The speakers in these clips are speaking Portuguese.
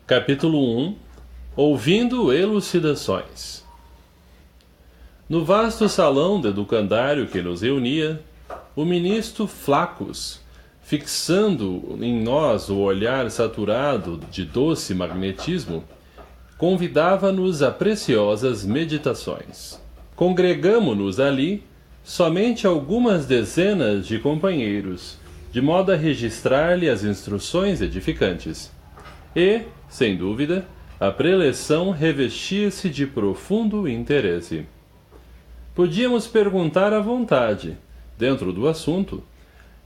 Capítulo 1 Ouvindo elucidações. No vasto salão de educandário que nos reunia, o ministro Flaccus, fixando em nós o olhar saturado de doce magnetismo, convidava-nos a preciosas meditações. Congregamo-nos ali somente algumas dezenas de companheiros, de modo a registrar-lhe as instruções edificantes. E, sem dúvida, a preleção revestia-se de profundo interesse. Podíamos perguntar à vontade, dentro do assunto,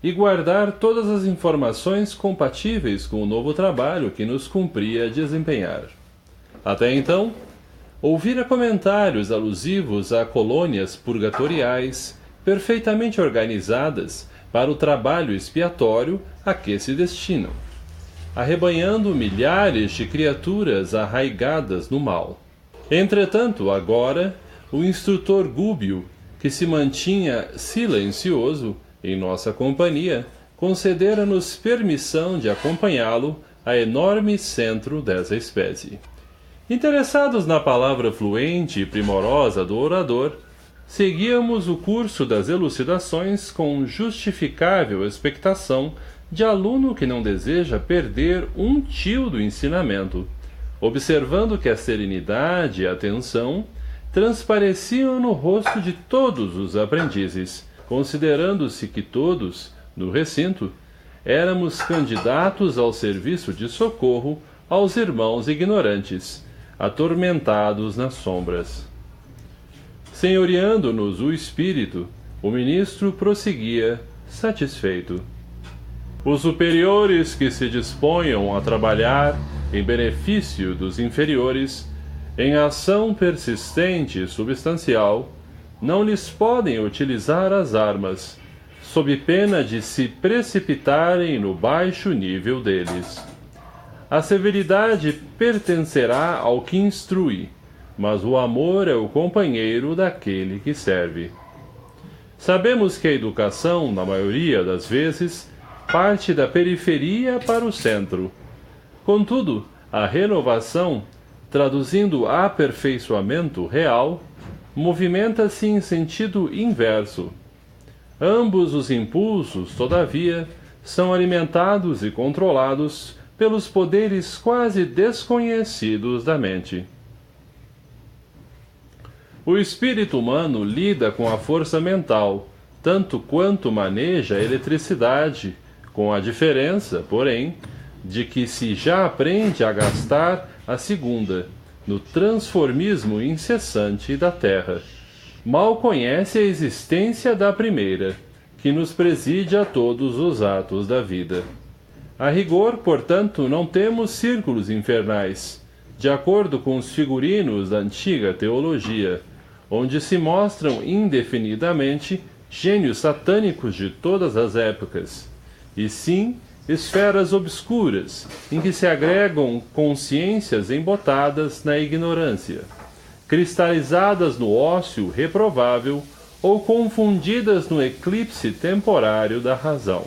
e guardar todas as informações compatíveis com o novo trabalho que nos cumpria desempenhar. Até então, ouvira comentários alusivos a colônias purgatoriais perfeitamente organizadas para o trabalho expiatório a que se destinam, arrebanhando milhares de criaturas arraigadas no mal. Entretanto, agora, o instrutor Gúbio, que se mantinha silencioso em nossa companhia, concedera-nos permissão de acompanhá-lo a enorme centro dessa espécie. Interessados na palavra fluente e primorosa do orador, seguíamos o curso das elucidações com justificável expectação de aluno que não deseja perder um tio do ensinamento, observando que a serenidade e a atenção transpareciam no rosto de todos os aprendizes, considerando-se que todos, no recinto, éramos candidatos ao serviço de socorro aos irmãos ignorantes, atormentados nas sombras. Senhoreando-nos o espírito, o ministro prosseguia, satisfeito. Os superiores que se disponham a trabalhar em benefício dos inferiores, em ação persistente e substancial, não lhes podem utilizar as armas, sob pena de se precipitarem no baixo nível deles. A severidade pertencerá ao que instrui, mas o amor é o companheiro daquele que serve. Sabemos que a educação, na maioria das vezes, parte da periferia para o centro. Contudo, a renovação, traduzindo aperfeiçoamento real, movimenta-se em sentido inverso. Ambos os impulsos, todavia, são alimentados e controlados pelos poderes quase desconhecidos da mente. O espírito humano lida com a força mental, tanto quanto maneja a eletricidade, com a diferença, porém, de que se já aprende a gastar a segunda, no transformismo incessante da Terra. Mal conhece a existência da primeira, que nos preside a todos os atos da vida. A rigor, portanto, não temos círculos infernais, de acordo com os figurinos da antiga teologia, onde se mostram indefinidamente gênios satânicos de todas as épocas, e sim esferas obscuras, em que se agregam consciências embotadas na ignorância, cristalizadas no ócio reprovável ou confundidas no eclipse temporário da razão.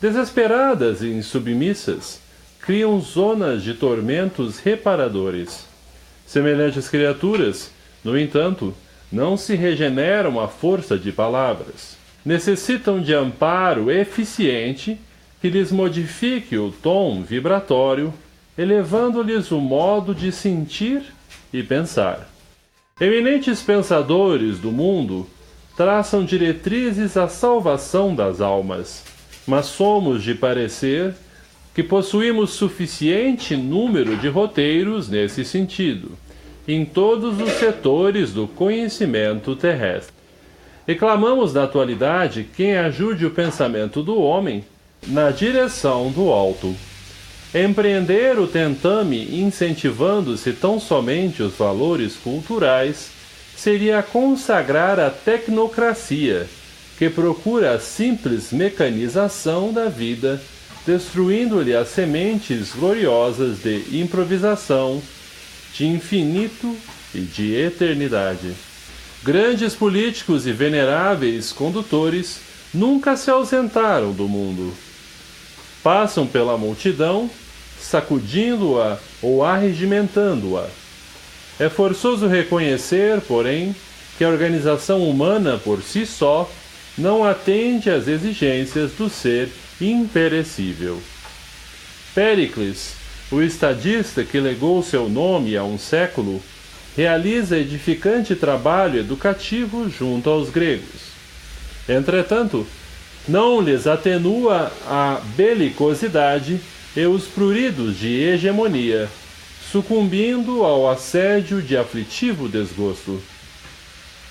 Desesperadas e insubmissas, criam zonas de tormentos reparadores. Semelhantes criaturas, no entanto, não se regeneram à força de palavras. Necessitam de amparo eficiente que lhes modifique o tom vibratório, elevando-lhes o modo de sentir e pensar. Eminentes pensadores do mundo traçam diretrizes à salvação das almas, mas somos de parecer que possuímos suficiente número de roteiros nesse sentido, em todos os setores do conhecimento terrestre. Reclamamos na atualidade quem ajude o pensamento do homem na direção do alto. Empreender o tentame incentivando-se tão somente os valores culturais seria consagrar a tecnocracia, que procura a simples mecanização da vida, destruindo-lhe as sementes gloriosas de improvisação, de infinito e de eternidade. Grandes políticos e veneráveis condutores nunca se ausentaram do mundo. Passam pela multidão sacudindo-a ou arregimentando-a. É forçoso reconhecer, porém, que a organização humana por si só não atende às exigências do ser imperecível. Péricles, o estadista que legou seu nome a um século, realiza edificante trabalho educativo junto aos gregos. Entretanto, não lhes atenua a belicosidade e os pruridos de hegemonia, sucumbindo ao assédio de aflitivo desgosto.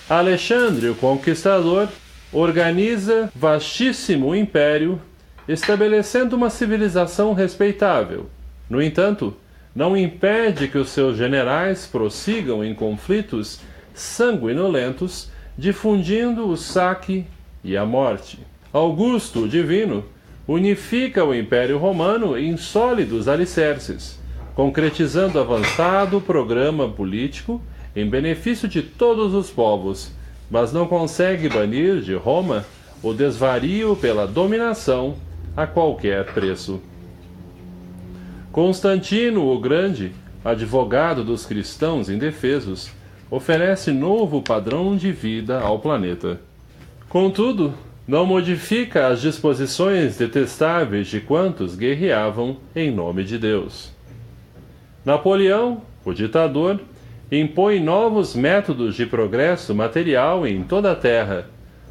Alexandre, o Conquistador, organiza vastíssimo império, estabelecendo uma civilização respeitável. No entanto, não impede que os seus generais prossigam em conflitos sanguinolentos, difundindo o saque e a morte. Augusto, o Divino, unifica o Império Romano em sólidos alicerces, concretizando avançado programa político em benefício de todos os povos, mas não consegue banir de Roma o desvario pela dominação a qualquer preço. Constantino o Grande, advogado dos cristãos indefesos, oferece novo padrão de vida ao planeta. Contudo, não modifica as disposições detestáveis de quantos guerreavam em nome de Deus. Napoleão, o ditador, impõe novos métodos de progresso material em toda a terra,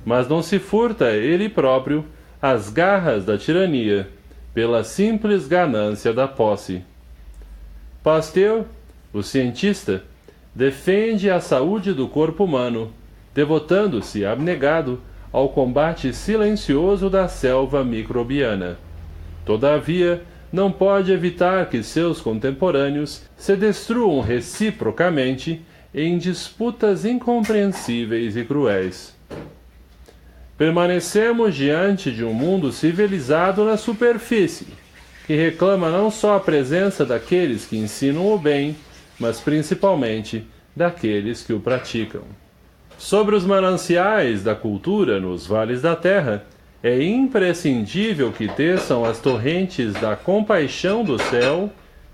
mas não se furta ele próprio às garras da tirania, pela simples ganância da posse. Pasteur, o cientista, defende a saúde do corpo humano, devotando-se abnegado ao combate silencioso da selva microbiana. Todavia, não pode evitar que seus contemporâneos se destruam reciprocamente em disputas incompreensíveis e cruéis. Permanecemos diante de um mundo civilizado na superfície, que reclama não só a presença daqueles que ensinam o bem, mas principalmente daqueles que o praticam. Sobre os mananciais da cultura nos vales da terra, é imprescindível que desçam as torrentes da compaixão do céu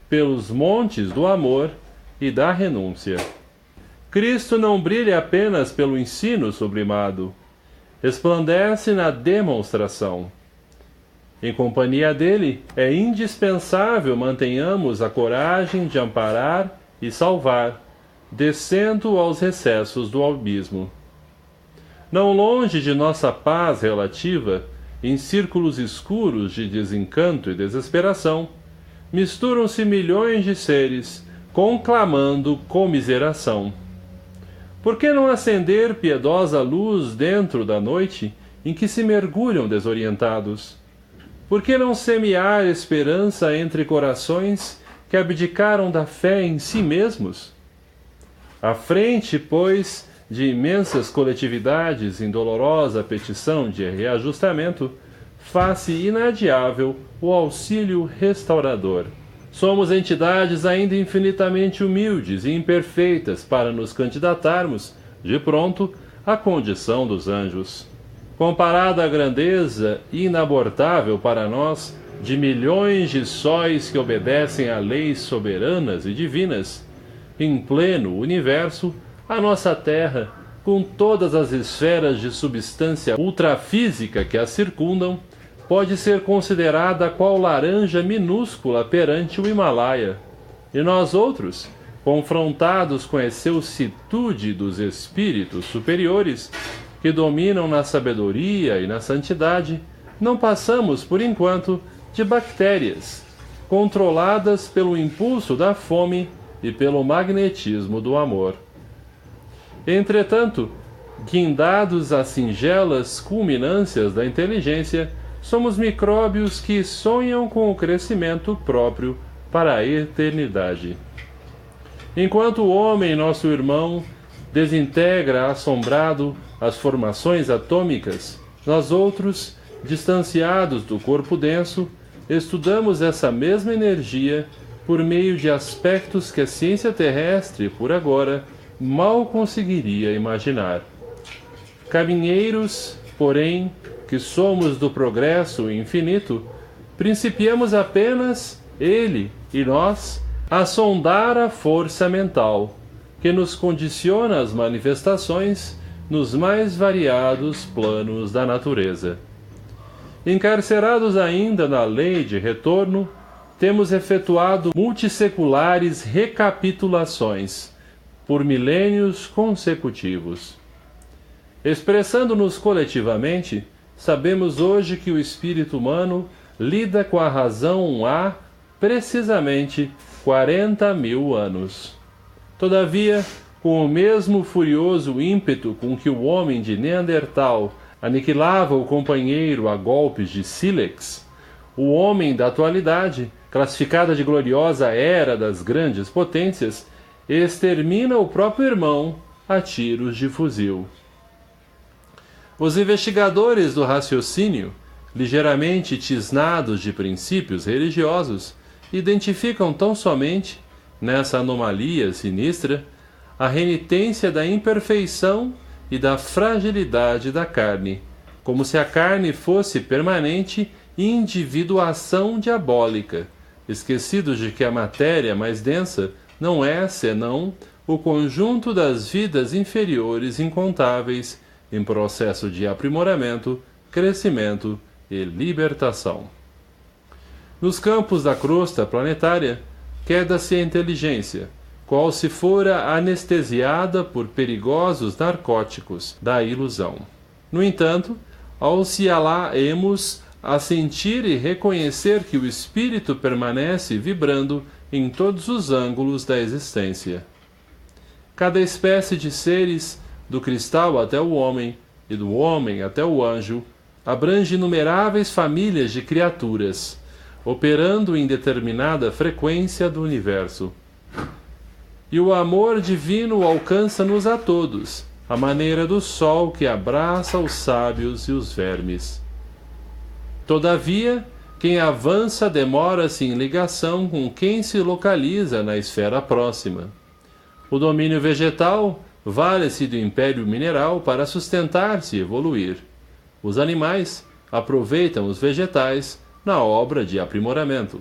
pelos montes do amor e da renúncia. Cristo não brilha apenas pelo ensino sublimado, resplandece na demonstração. Em companhia dele, é indispensável mantenhamos a coragem de amparar e salvar, descendo aos recessos do abismo. Não longe de nossa paz relativa, em círculos escuros de desencanto e desesperação, misturam-se milhões de seres, conclamando comiseração. Por que não acender piedosa luz dentro da noite em que se mergulham desorientados? Por que não semear esperança entre corações que abdicaram da fé em si mesmos? À frente, pois, de imensas coletividades em dolorosa petição de reajustamento, faz-se inadiável o auxílio restaurador. Somos entidades ainda infinitamente humildes e imperfeitas para nos candidatarmos, de pronto, à condição dos anjos. Comparada à grandeza inabordável para nós de milhões de sóis que obedecem a leis soberanas e divinas, em pleno universo, a nossa Terra, com todas as esferas de substância ultrafísica que a circundam, pode ser considerada qual laranja minúscula perante o Himalaia. E nós outros, confrontados com a excelsitude dos espíritos superiores, que dominam na sabedoria e na santidade, não passamos, por enquanto, de bactérias, controladas pelo impulso da fome e pelo magnetismo do amor. Entretanto, guindados às singelas culminâncias da inteligência, somos micróbios que sonham com o crescimento próprio para a eternidade. Enquanto o homem, nosso irmão, desintegra assombrado as formações atômicas, nós outros, distanciados do corpo denso, estudamos essa mesma energia por meio de aspectos que a ciência terrestre, por agora, mal conseguiria imaginar. Caminheiros, porém, que somos do progresso infinito, principiamos apenas ele e nós, a sondar a força mental, que nos condiciona as manifestações nos mais variados planos da natureza. Encarcerados ainda na lei de retorno, temos efetuado multisseculares recapitulações, por milênios consecutivos. Expressando-nos coletivamente, sabemos hoje que o espírito humano lida com a razão há, precisamente, 40.000 anos. Todavia, com o mesmo furioso ímpeto com que o homem de Neandertal aniquilava o companheiro a golpes de sílex, o homem da atualidade, classificada de gloriosa era das grandes potências, extermina o próprio irmão a tiros de fuzil. Os investigadores do raciocínio, ligeiramente tisnados de princípios religiosos, identificam tão somente, nessa anomalia sinistra, a renitência da imperfeição e da fragilidade da carne, como se a carne fosse permanente individuação diabólica, esquecidos de que a matéria mais densa não é, senão, o conjunto das vidas inferiores incontáveis em processo de aprimoramento, crescimento e libertação. Nos campos da crosta planetária, queda-se a inteligência, qual se fora anestesiada por perigosos narcóticos da ilusão. No entanto, ao se alá-emos a sentir e reconhecer que o espírito permanece vibrando em todos os ângulos da existência. Cada espécie de seres, do cristal até o homem, e do homem até o anjo, abrange inumeráveis famílias de criaturas, operando em determinada frequência do universo. E o amor divino alcança-nos a todos, à maneira do sol que abraça os sábios e os vermes. Todavia, quem avança demora-se em ligação com quem se localiza na esfera próxima. O domínio vegetal vale-se do império mineral para sustentar-se e evoluir. Os animais aproveitam os vegetais na obra de aprimoramento.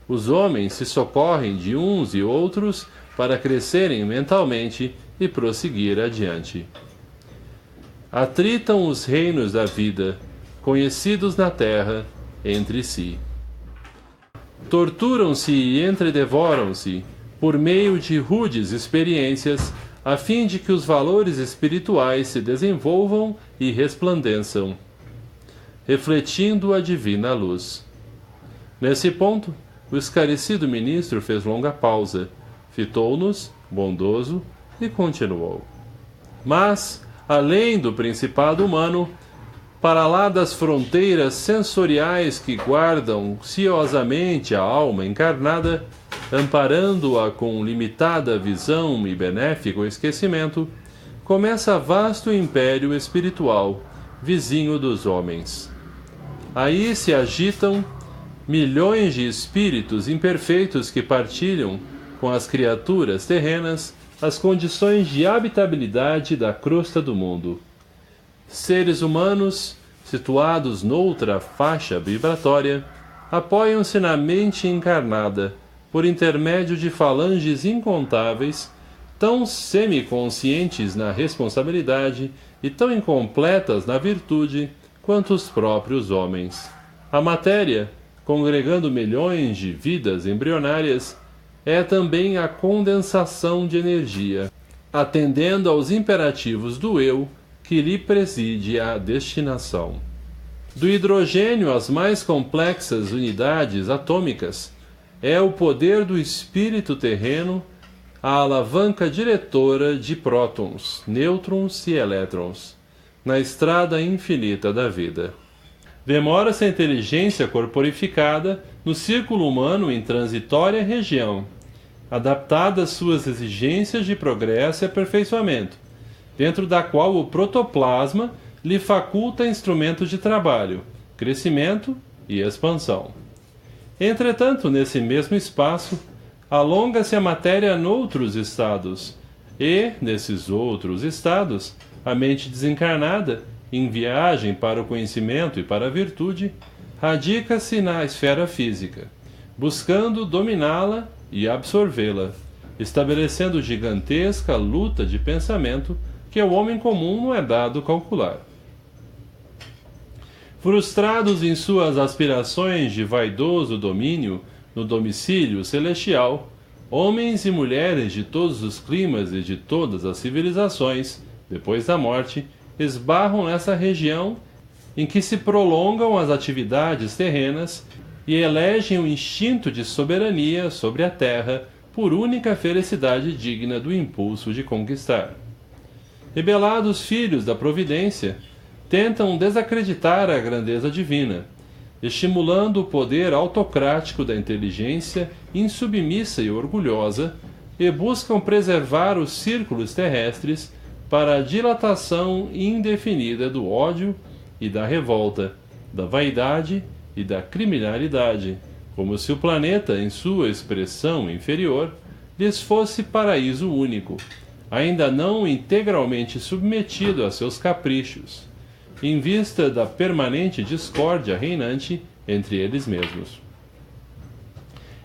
Os homens se socorrem de uns e outros para crescerem mentalmente e prosseguir adiante. Atritam os reinos da vida, conhecidos na terra, entre si. Torturam-se e entredevoram-se por meio de rudes experiências, a fim de que os valores espirituais se desenvolvam e resplandeçam, refletindo a divina luz. Nesse ponto, o esclarecido ministro fez longa pausa, fitou-nos, bondoso, e continuou. Mas, além do principado humano, para lá das fronteiras sensoriais que guardam ciosamente a alma encarnada, amparando-a com limitada visão e benéfico esquecimento, começa vasto império espiritual, vizinho dos homens. Aí se agitam milhões de espíritos imperfeitos que partilham com as criaturas terrenas as condições de habitabilidade da crosta do mundo. Seres humanos, situados noutra faixa vibratória, apoiam-se na mente encarnada, por intermédio de falanges incontáveis, tão semiconscientes na responsabilidade e tão incompletas na virtude quanto os próprios homens. A matéria, congregando milhões de vidas embrionárias, é também a condensação de energia, atendendo aos imperativos do eu que lhe preside a destinação. Do hidrogênio às mais complexas unidades atômicas, é o poder do espírito terreno a alavanca diretora de prótons, nêutrons e elétrons, na estrada infinita da vida. Demora-se a inteligência corporificada no círculo humano em transitória região, adaptada às suas exigências de progresso e aperfeiçoamento, dentro da qual o protoplasma lhe faculta instrumentos de trabalho, crescimento e expansão. Entretanto, nesse mesmo espaço, alonga-se a matéria noutros estados, e, nesses outros estados, a mente desencarnada, em viagem para o conhecimento e para a virtude, radica-se na esfera física, buscando dominá-la e absorvê-la, estabelecendo gigantesca luta de pensamento que ao homem comum não é dado calcular. Frustrados em suas aspirações de vaidoso domínio no domicílio celestial, homens e mulheres de todos os climas e de todas as civilizações, depois da morte, esbarram nessa região em que se prolongam as atividades terrenas e elegem o instinto de soberania sobre a terra por única felicidade digna do impulso de conquistar. Rebelados filhos da providência, tentam desacreditar a grandeza divina, estimulando o poder autocrático da inteligência insubmissa e orgulhosa, e buscam preservar os círculos terrestres para a dilatação indefinida do ódio e da revolta, da vaidade e da criminalidade, como se o planeta, em sua expressão inferior, lhes fosse paraíso único, ainda não integralmente submetido a seus caprichos, em vista da permanente discórdia reinante entre eles mesmos.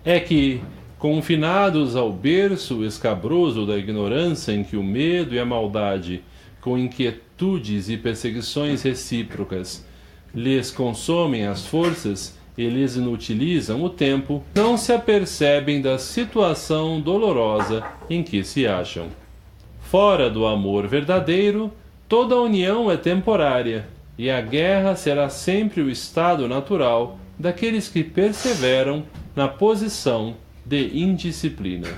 É que, confinados ao berço escabroso da ignorância em que o medo e a maldade, com inquietudes e perseguições recíprocas, lhes consomem as forças e lhes inutilizam o tempo, não se apercebem da situação dolorosa em que se acham. Fora do amor verdadeiro, toda união é temporária, e a guerra será sempre o estado natural daqueles que perseveram na posição de indisciplina.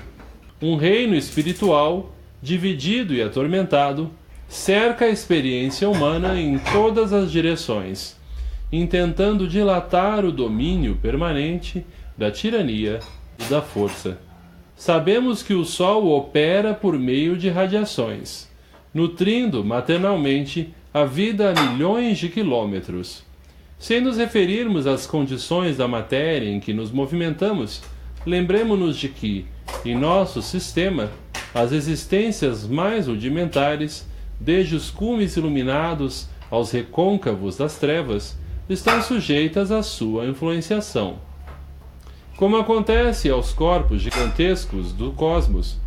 Um reino espiritual, dividido e atormentado, cerca a experiência humana em todas as direções, intentando dilatar o domínio permanente da tirania e da força. Sabemos que o Sol opera por meio de radiações, nutrindo maternalmente a vida a milhões de quilômetros. Sem nos referirmos às condições da matéria em que nos movimentamos, lembremo-nos de que, em nosso sistema, as existências mais rudimentares, desde os cumes iluminados aos recôncavos das trevas, estão sujeitas à sua influenciação. Como acontece aos corpos gigantescos do cosmos,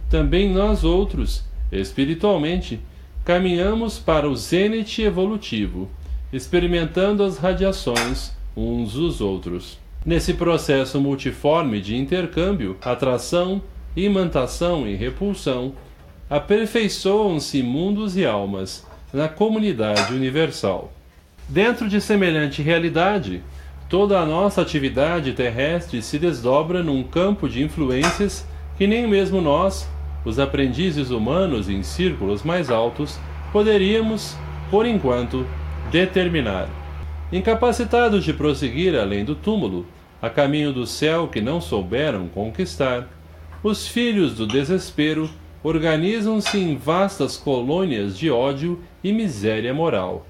também nós outros, espiritualmente, caminhamos para o zênite evolutivo, experimentando as radiações uns dos outros. Nesse processo multiforme de intercâmbio, atração, imantação e repulsão, aperfeiçoam-se mundos e almas na comunidade universal. Dentro de semelhante realidade, toda a nossa atividade terrestre se desdobra num campo de influências que nem mesmo nós, os aprendizes humanos em círculos mais altos, poderíamos, por enquanto, determinar. Incapacitados de prosseguir além do túmulo, a caminho do céu que não souberam conquistar, os filhos do desespero organizam-se em vastas colônias de ódio e miséria moral,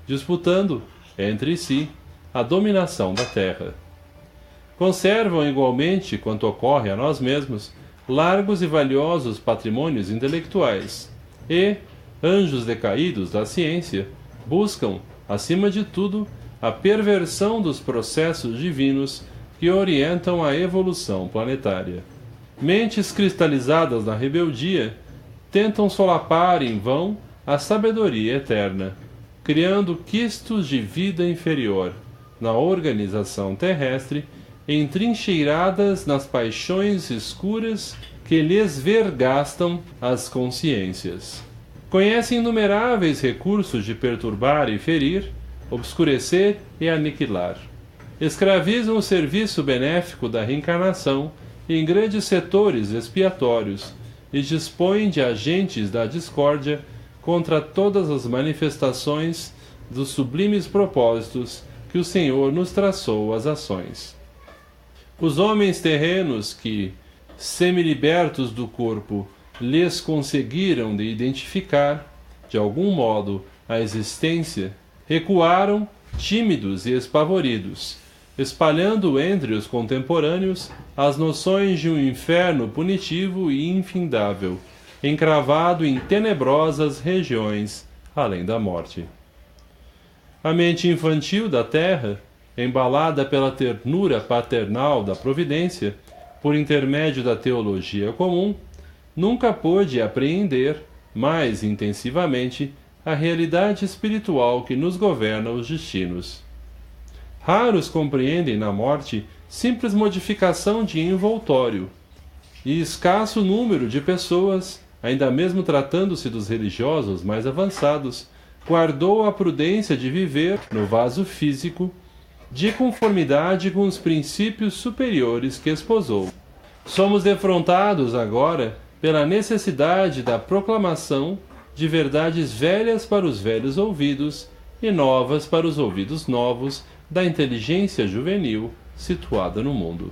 disputando, entre si, a dominação da terra. Conservam igualmente, quanto ocorre a nós mesmos, largos e valiosos patrimônios intelectuais, e, anjos decaídos da ciência, buscam, acima de tudo, a perversão dos processos divinos que orientam a evolução planetária. Mentes cristalizadas na rebeldia tentam solapar em vão a sabedoria eterna, criando quistos de vida inferior na organização terrestre, entrincheiradas nas paixões escuras que lhes vergastam as consciências. Conhecem inumeráveis recursos de perturbar e ferir, obscurecer e aniquilar. Escravizam o serviço benéfico da reencarnação em grandes setores expiatórios e dispõem de agentes da discórdia contra todas as manifestações dos sublimes propósitos que o Senhor nos traçou às ações. Os homens terrenos que, semi-libertos do corpo, lhes conseguiram de identificar, de algum modo, a existência, recuaram, tímidos e espavoridos, espalhando entre os contemporâneos as noções de um inferno punitivo e infindável, encravado em tenebrosas regiões além da morte. A mente infantil da terra, embalada pela ternura paternal da providência, por intermédio da teologia comum, nunca pôde apreender mais intensivamente a realidade espiritual que nos governa os destinos. Raros compreendem na morte simples modificação de envoltório, e escasso número de pessoas, ainda mesmo tratando-se dos religiosos mais avançados, guardou a prudência de viver, no vaso físico, de conformidade com os princípios superiores que esposou. Somos defrontados agora pela necessidade da proclamação de verdades velhas para os velhos ouvidos e novas para os ouvidos novos da inteligência juvenil situada no mundo.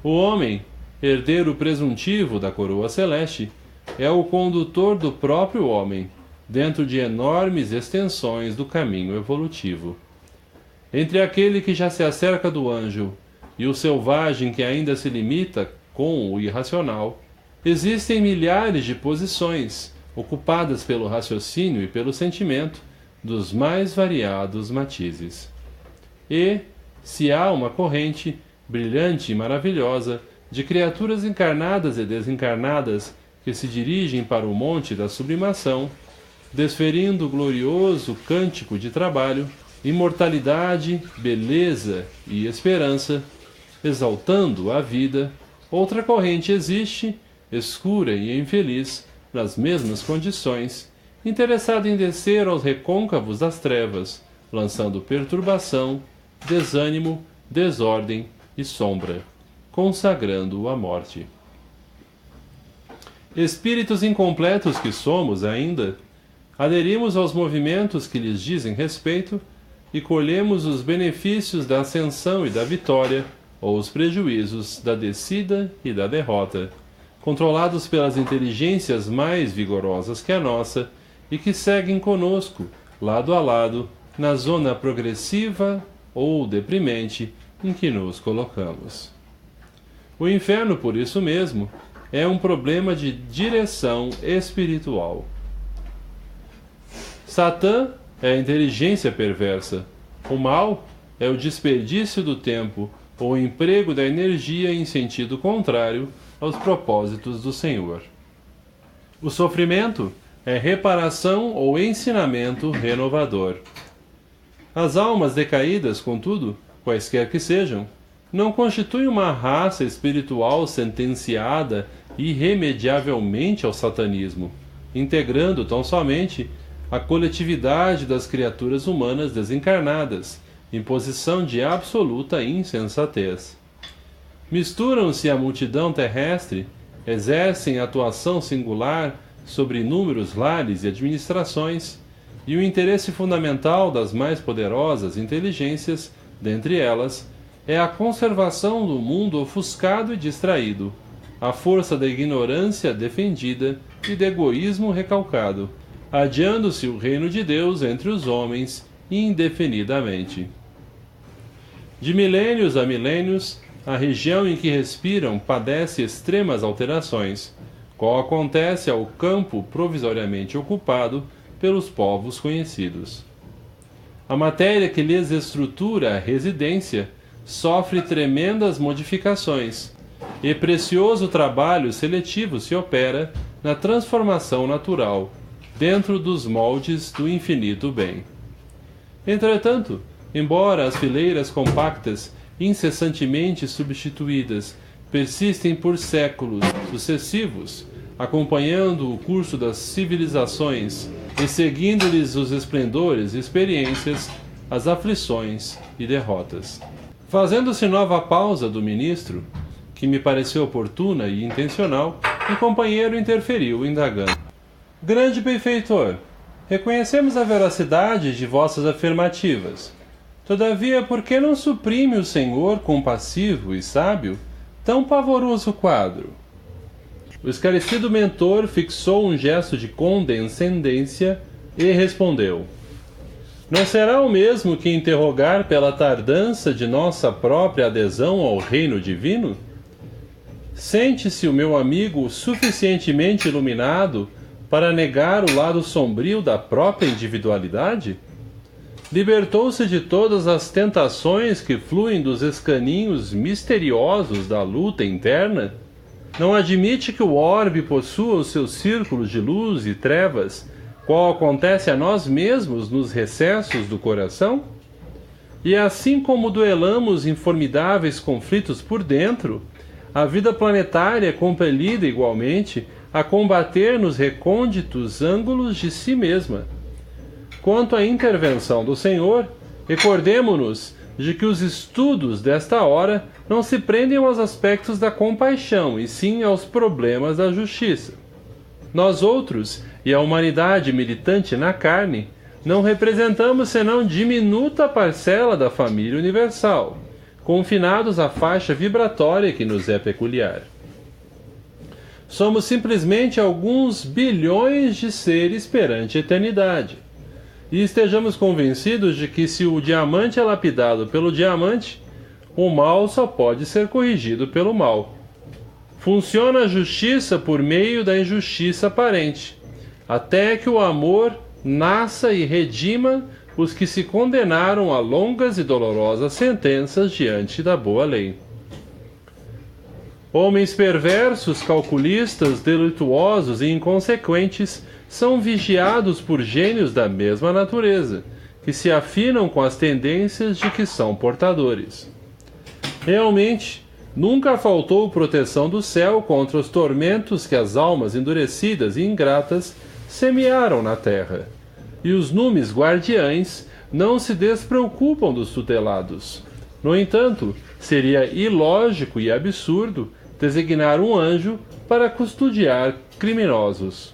O homem, herdeiro presuntivo da coroa celeste, é o condutor do próprio homem, dentro de enormes extensões do caminho evolutivo. Entre aquele que já se acerca do anjo e o selvagem que ainda se limita com o irracional, existem milhares de posições ocupadas pelo raciocínio e pelo sentimento dos mais variados matizes. E, se há uma corrente, brilhante e maravilhosa, de criaturas encarnadas e desencarnadas que se dirigem para o monte da sublimação, desferindo glorioso cântico de trabalho, imortalidade, beleza e esperança, exaltando a vida, outra corrente existe, escura e infeliz, nas mesmas condições, interessada em descer aos recôncavos das trevas, lançando perturbação, desânimo, desordem e sombra, consagrando a morte. Espíritos incompletos que somos ainda, aderimos aos movimentos que lhes dizem respeito e colhemos os benefícios da ascensão e da vitória, ou os prejuízos da descida e da derrota, controlados pelas inteligências mais vigorosas que a nossa e que seguem conosco, lado a lado, na zona progressiva ou deprimente em que nos colocamos. O inferno, por isso mesmo, é um problema de direção espiritual. Satã é a inteligência perversa. O mal é o desperdício do tempo ou o emprego da energia em sentido contrário aos propósitos do Senhor. O sofrimento é reparação ou ensinamento renovador. As almas decaídas, contudo, quaisquer que sejam, não constituem uma raça espiritual sentenciada irremediavelmente ao satanismo, integrando tão somente a coletividade das criaturas humanas desencarnadas, em posição de absoluta insensatez. Misturam-se à multidão terrestre, exercem atuação singular sobre inúmeros lares e administrações, e o interesse fundamental das mais poderosas inteligências, dentre elas, é a conservação do mundo ofuscado e distraído, a força da ignorância defendida e do egoísmo recalcado, adiando-se o reino de Deus entre os homens indefinidamente. De milênios a milênios, a região em que respiram padece extremas alterações, qual acontece ao campo provisoriamente ocupado pelos povos conhecidos. A matéria que lhes estrutura a residência sofre tremendas modificações, e precioso trabalho seletivo se opera na transformação natural, dentro dos moldes do infinito bem. Entretanto, embora as fileiras compactas, incessantemente substituídas, persistem por séculos sucessivos, acompanhando o curso das civilizações e seguindo-lhes os esplendores e experiências, as aflições e derrotas. Fazendo-se nova pausa do ministro, que me pareceu oportuna e intencional, o companheiro interferiu, indagando: Grande benfeitor, reconhecemos a veracidade de vossas afirmativas. Todavia, por que não suprime o Senhor, compassivo e sábio, tão pavoroso quadro? O esclarecido mentor fixou um gesto de condescendência e respondeu: Não será o mesmo que interrogar pela tardança de nossa própria adesão ao reino divino? Sente-se o meu amigo suficientemente iluminado para negar o lado sombrio da própria individualidade? Libertou-se de todas as tentações que fluem dos escaninhos misteriosos da luta interna? Não admite que o orbe possua os seus círculos de luz e trevas, qual acontece a nós mesmos nos recessos do coração? E assim como duelamos em formidáveis conflitos por dentro, a vida planetária é compelida igualmente a combater nos recônditos ângulos de si mesma. Quanto à intervenção do Senhor, recordemo-nos de que os estudos desta hora não se prendem aos aspectos da compaixão, e sim aos problemas da justiça. Nós outros, e a humanidade militante na carne, não representamos senão diminuta parcela da família universal, confinados à faixa vibratória que nos é peculiar. Somos simplesmente alguns bilhões de seres perante a eternidade. E estejamos convencidos de que se o diamante é lapidado pelo diamante, o mal só pode ser corrigido pelo mal. Funciona a justiça por meio da injustiça aparente, até que o amor nasça e redima os que se condenaram a longas e dolorosas sentenças diante da boa lei. Homens perversos, calculistas, delituosos e inconsequentes são vigiados por gênios da mesma natureza, que se afinam com as tendências de que são portadores. Realmente, nunca faltou proteção do céu contra os tormentos que as almas endurecidas e ingratas semearam na terra, e os numes guardiães não se despreocupam dos tutelados. No entanto, seria ilógico e absurdo designar um anjo para custodiar criminosos.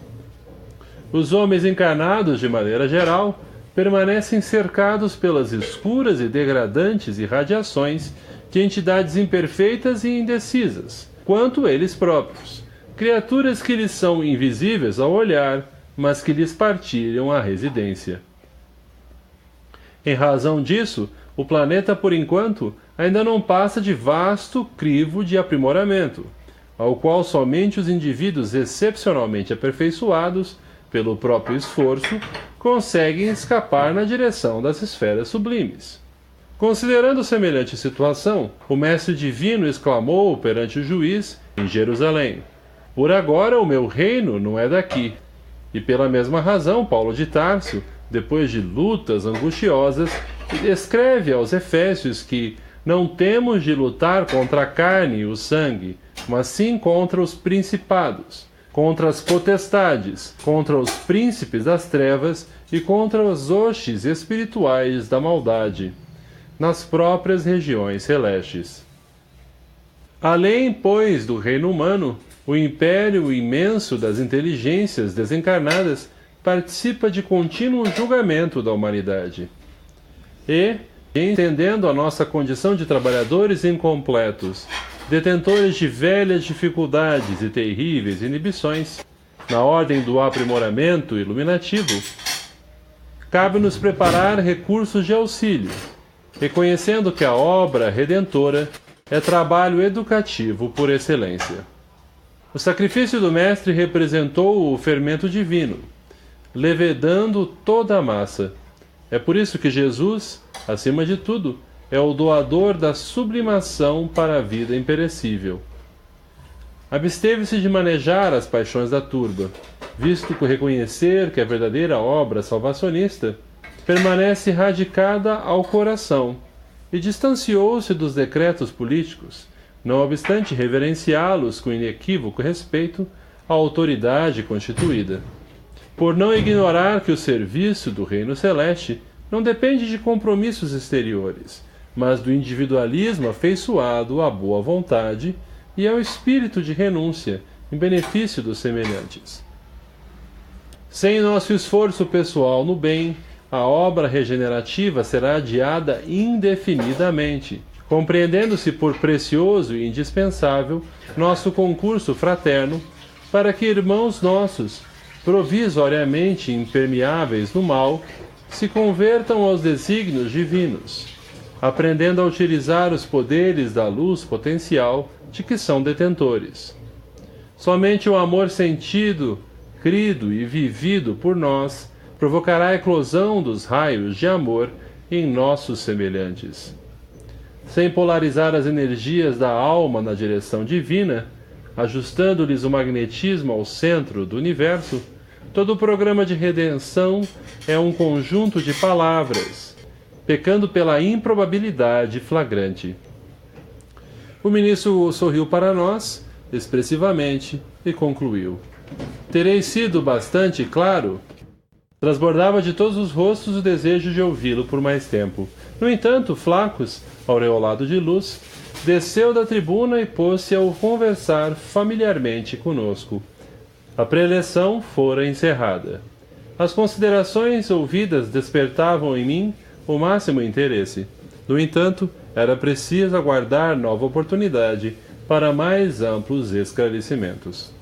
Os homens encarnados, de maneira geral, permanecem cercados pelas escuras e degradantes irradiações de entidades imperfeitas e indecisas, quanto eles próprios, criaturas que lhes são invisíveis ao olhar, mas que lhes partilham a residência. Em razão disso, o planeta, por enquanto, ainda não passa de vasto crivo de aprimoramento, ao qual somente os indivíduos excepcionalmente aperfeiçoados, pelo próprio esforço, conseguem escapar na direção das esferas sublimes. Considerando semelhante situação, o Mestre Divino exclamou perante o juiz, em Jerusalém: "Por agora o meu reino não é daqui." E pela mesma razão, Paulo de Tarso, depois de lutas angustiosas, escreve aos Efésios que não temos de lutar contra a carne e o sangue, mas sim contra os principados, contra as potestades, contra os príncipes das trevas e contra as hostes espirituais da maldade, nas próprias regiões celestes. Além, pois, do reino humano, o império imenso das inteligências desencarnadas participa de contínuo julgamento da humanidade. E, entendendo a nossa condição de trabalhadores incompletos, detentores de velhas dificuldades e terríveis inibições, na ordem do aprimoramento iluminativo, cabe-nos preparar recursos de auxílio, reconhecendo que a obra redentora é trabalho educativo por excelência. O sacrifício do Mestre representou o fermento divino, levedando toda a massa. É por isso que Jesus, acima de tudo, é o doador da sublimação para a vida imperecível. Absteve-se de manejar as paixões da turba, visto que reconhecer que a verdadeira obra salvacionista permanece radicada ao coração, e distanciou-se dos decretos políticos, não obstante reverenciá-los com inequívoco respeito à autoridade constituída. Por não ignorar que o serviço do Reino Celeste não depende de compromissos exteriores, mas do individualismo afeiçoado à boa vontade e ao espírito de renúncia em benefício dos semelhantes. Sem nosso esforço pessoal no bem, a obra regenerativa será adiada indefinidamente, compreendendo-se por precioso e indispensável nosso concurso fraterno para que irmãos nossos, provisoriamente impermeáveis no mal, se convertam aos desígnios divinos, aprendendo a utilizar os poderes da luz potencial de que são detentores. Somente o amor sentido, crido e vivido por nós provocará a eclosão dos raios de amor em nossos semelhantes. Sem polarizar as energias da alma na direção divina, ajustando-lhes o magnetismo ao centro do universo, todo o programa de redenção é um conjunto de palavras, pecando pela improbabilidade flagrante. O ministro sorriu para nós, expressivamente, e concluiu: terei sido bastante claro? Transbordava de todos os rostos o desejo de ouvi-lo por mais tempo. No entanto, Flacos, aureolado de luz, desceu da tribuna e pôs-se a conversar familiarmente conosco. A preleção fora encerrada. As considerações ouvidas despertavam em mim o máximo interesse. No entanto, era preciso aguardar nova oportunidade para mais amplos esclarecimentos.